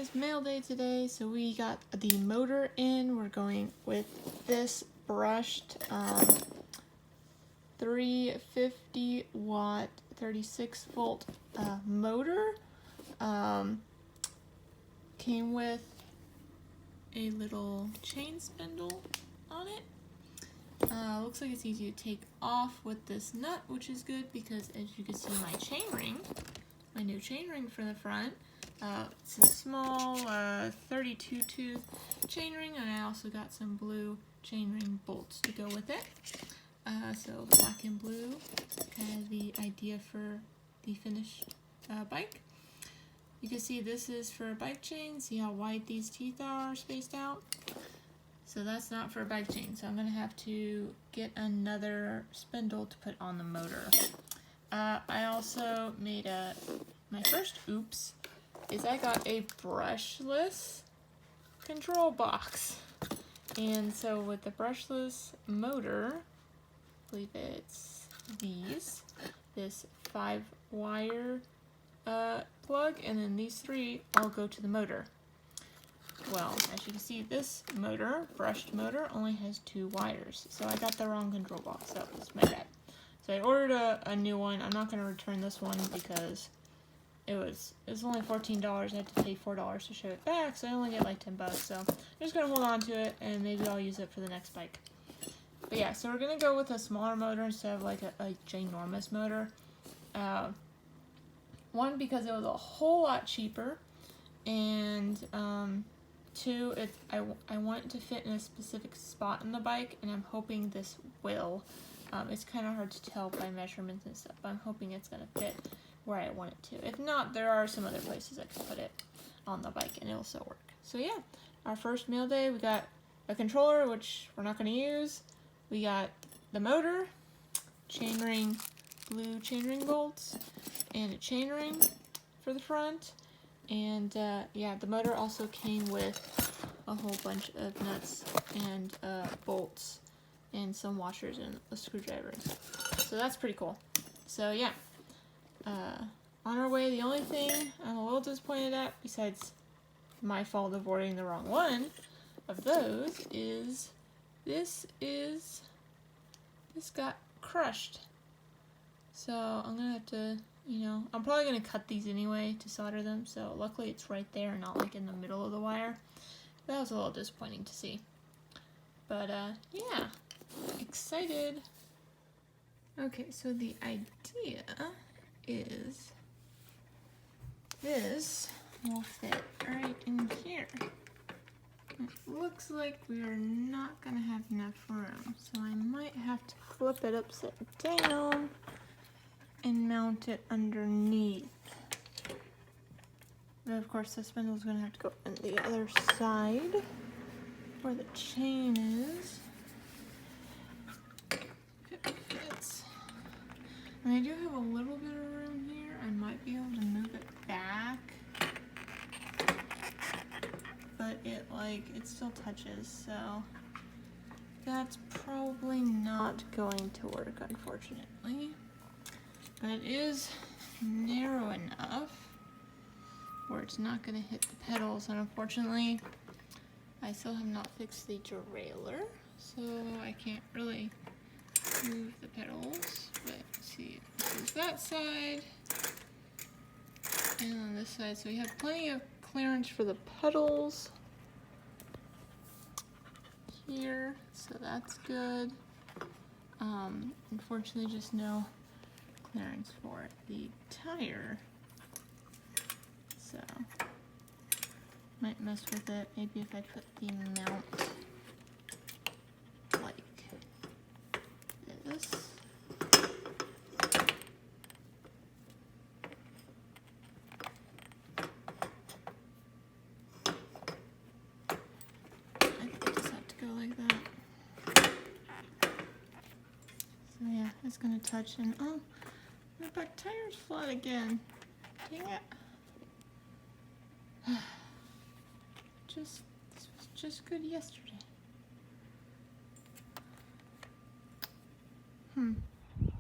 guys, mail day today. So we got the motor in. We're going with this brushed 350 watt 36 volt motor. Came with a little chain spindle on it. Looks like it's easy to take off with this nut, which is good because as you can see my chain ring, my new chain ring for the front. It's a small 32 tooth chain ring, and I also got some blue chain ring bolts to go with it. So black and blue, kind of the idea for the finished bike. You can see this is for a bike chain. See how wide these teeth are spaced out? So that's not for a bike chain. So I'm gonna have to get another spindle to put on the motor. I also made my first oops is I got a brushless control box. And so with the brushless motor, I believe it's this 5-wire plug, and then these 3 all go to the motor. Well, as you can see, this motor, brushed motor, only has 2 wires. So I got the wrong control box. That was my bad. So I ordered a new one. I'm not going to return this one because it was only $14. I had to pay $4 to ship it back, so I only get like 10 bucks. So I'm just going to hold on to it, and maybe I'll use it for the next bike. But yeah, so we're going to go with a smaller motor instead of like a ginormous motor. One, because it was a whole lot cheaper, and 2, I want it to fit in a specific spot in the bike, and I'm hoping this will. It's kind of hard to tell by measurements and stuff, but I'm hoping it's going to fit where I want it to. If not, there are some other places I can put it on the bike and it'll still work. So yeah, our first mail day, we got a controller, which we're not going to use. We got the motor, chain ring, blue chain ring bolts, and a chain ring for the front. And yeah, the motor also came with a whole bunch of nuts and bolts and some washers and a screwdriver. So that's pretty cool. So yeah, on our way. The only thing I'm a little disappointed at, besides my fault of ordering the wrong one of those, is this got crushed. So I'm gonna have to, I'm probably gonna cut these anyway to solder them. So luckily it's right there, not like in the middle of the wire. That was a little disappointing to see. But yeah, excited. Okay, so the idea is this will fit right in here. It looks like we are not gonna have enough room, so I might have to flip it upside down and mount it underneath. But of course the spindle is gonna have to go on the other side where the chain is. And I do have a little bit of room here. I might be able to move it back, but it still touches, so that's probably not going to work, unfortunately. But it is narrow enough where it's not going to hit the pedals, and unfortunately I still have not fixed the derailleur, so I can't really move the pedals. But see, this is that side, and on this side, so we have plenty of clearance for the pedals here, so that's good. Unfortunately, just no clearance for the tire, so might mess with it. Maybe if I put the mount like this. It's gonna touch, and oh, my back tire's flat again. Dang it. This was just good yesterday.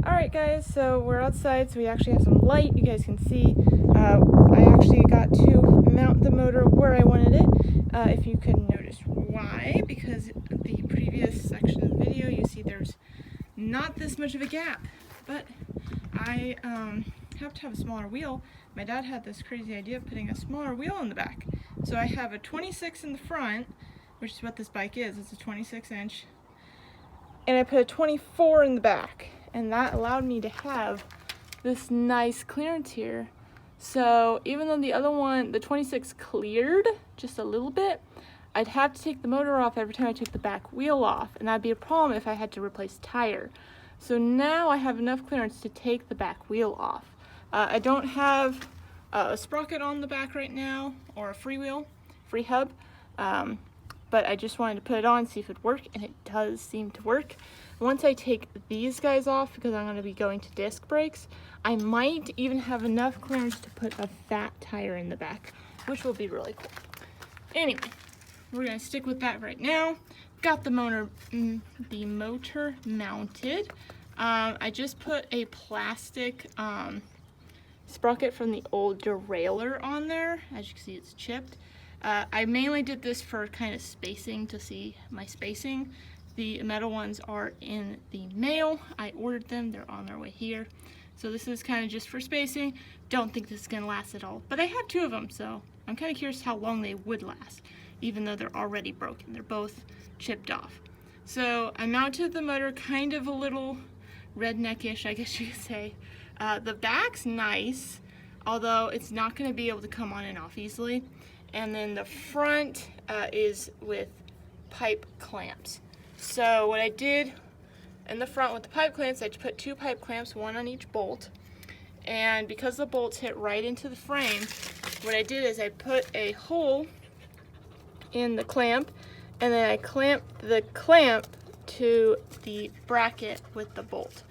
Alright guys, so we're outside, so we actually have some light. You guys can see. I actually got to mount the motor where I if you could notice why, because the previous section of the video you see there's not this much of a gap, but I have to have a smaller wheel. My dad had this crazy idea of putting a smaller wheel in the back. So I have a 26 in the front, which is what this bike is. It's a 26 inch. And I put a 24 in the back. And that allowed me to have this nice clearance here. So even though the other one, the 26 cleared just a little bit, I'd have to take the motor off every time I took the back wheel off. And that'd be a problem if I had to replace tire. So now I have enough clearance to take the back wheel off. I don't have a sprocket on the back right now, or a free hub, but I just wanted to put it on, see if it would work, and it does seem to work. Once I take these guys off, because I'm going to be going to disc brakes, I might even have enough clearance to put a fat tire in the back, which will be really cool. Anyway, we're going to stick with that right now. Got the motor mounted. I just put a plastic sprocket from the old derailleur on there. As you can see, it's chipped. I mainly did this for kind of spacing, to see my spacing. The metal ones are in the mail. I ordered them, they're on their way here. So this is kind of just for spacing. Don't think this is gonna last at all, but I have 2 of them, so I'm kind of curious how long they would last, even though they're already broken. They're both chipped off. So I mounted the motor kind of a little redneckish, I guess you could say. The back's nice, although it's not going to be able to come on and off easily. And then the front is with pipe clamps. So what I did in the front with the pipe clamps, I put 2 pipe clamps, 1 on each bolt. And because the bolts hit right into the frame, what I did is I put a hole in the clamp, and then I clamped the clamp to the bracket with the bolt.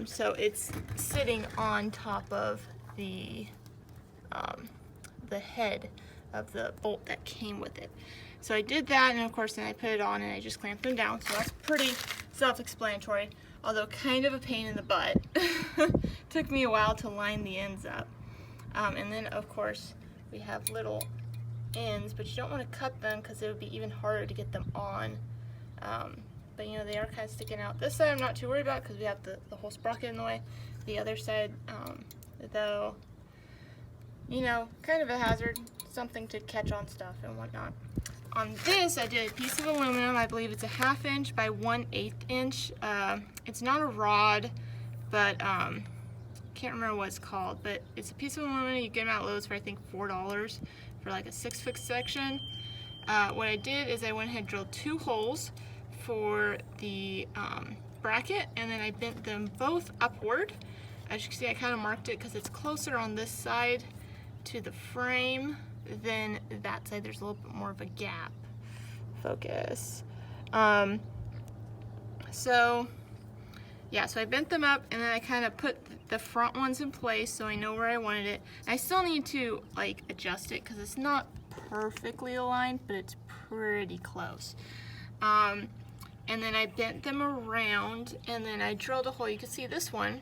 So it's sitting on top of the head of the bolt that came with it. So I did that, and of course then I put it on and I just clamped them down. So that's pretty self-explanatory, although kind of a pain in the butt. Took me a while to line the ends up. And then of course we have little ends, but you don't want to cut them because it would be even harder to get them on. But you know, they are kind of sticking out. This side I'm not too worried about because we have the whole sprocket in the way. The other side, though, you know, kind of a hazard, something to catch on stuff and whatnot. On this, I did a piece of aluminum. I believe it's a 1/2 inch by 1/8 inch. It's not a rod, but can't remember what it's called. But it's a piece of aluminum. You get them at Lowe's for I think $4 for like a 6-foot section. What I did is I went ahead and drilled 2 holes for the bracket, and then I bent them both upward. As you can see, I kind of marked it because it's closer on this side to the frame than that side. There's a little bit more of a gap. Focus. So yeah, so I bent them up, and then I kind of put the front ones in place so I know where I wanted it. I still need to like adjust it because it's not perfectly aligned, but it's pretty close. And then I bent them around, and then I drilled a hole. You can see this one.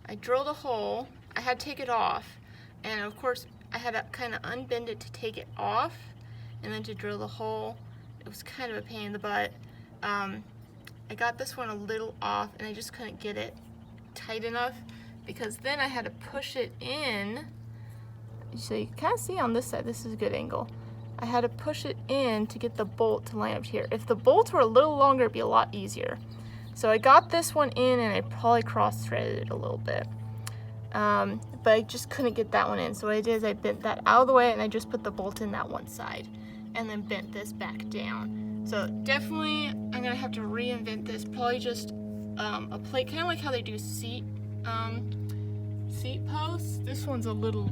I drilled a hole. I had to take it off, and of course I had to kind of unbend it to take it off, and then to drill the hole. It was kind of a pain in the butt. I got this one a little off, and I just couldn't get it tight enough because then I had to push it in. So you can kind of see on this side, this is a good angle. I had to push it in to get the bolt to line up here. If the bolts were a little longer, it'd be a lot easier. So I got this one in, and I probably cross-threaded it a little bit. But I just couldn't get that one in. So what I did is I bent that out of the way, and I just put the bolt in that one side, and then bent this back down. So definitely, I'm gonna have to reinvent this. Probably just a plate, kind of like how they do seat posts. This one's a little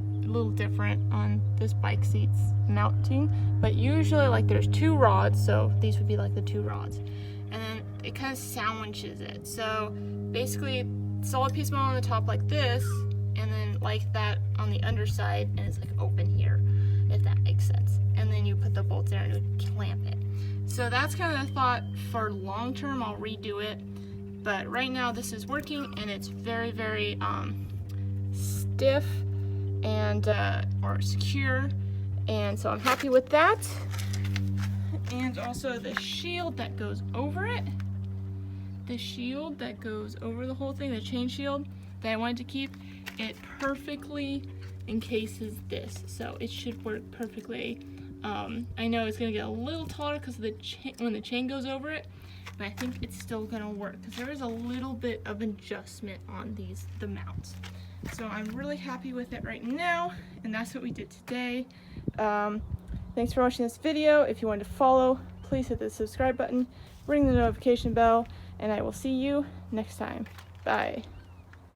different on this bike seat's mounting, but usually like there's 2 rods, so these would be like the 2 rods, and then it kind of sandwiches it. So basically, solid piece of metal on the top like this, and then like that on the underside, and it's like open here, if that makes sense. And then you put the bolts there and it would clamp it. So that's kind of the thought for long term. I'll redo it, but right now this is working, and it's very, very stiff and or secure, and so I'm happy with that. and also the shield that goes over it. The shield that goes over the whole thing, the chain shield that I wanted to keep, it perfectly encases this, so it should work perfectly. I know it's gonna get a little taller because of the when the chain goes over it, but I think it's still gonna work because there is a little bit of adjustment on the mounts. So I'm really happy with it right now, and that's what we did today. Thanks for watching this video. If you want to follow, please hit the subscribe button, ring the notification bell, and I will see you next time. Bye.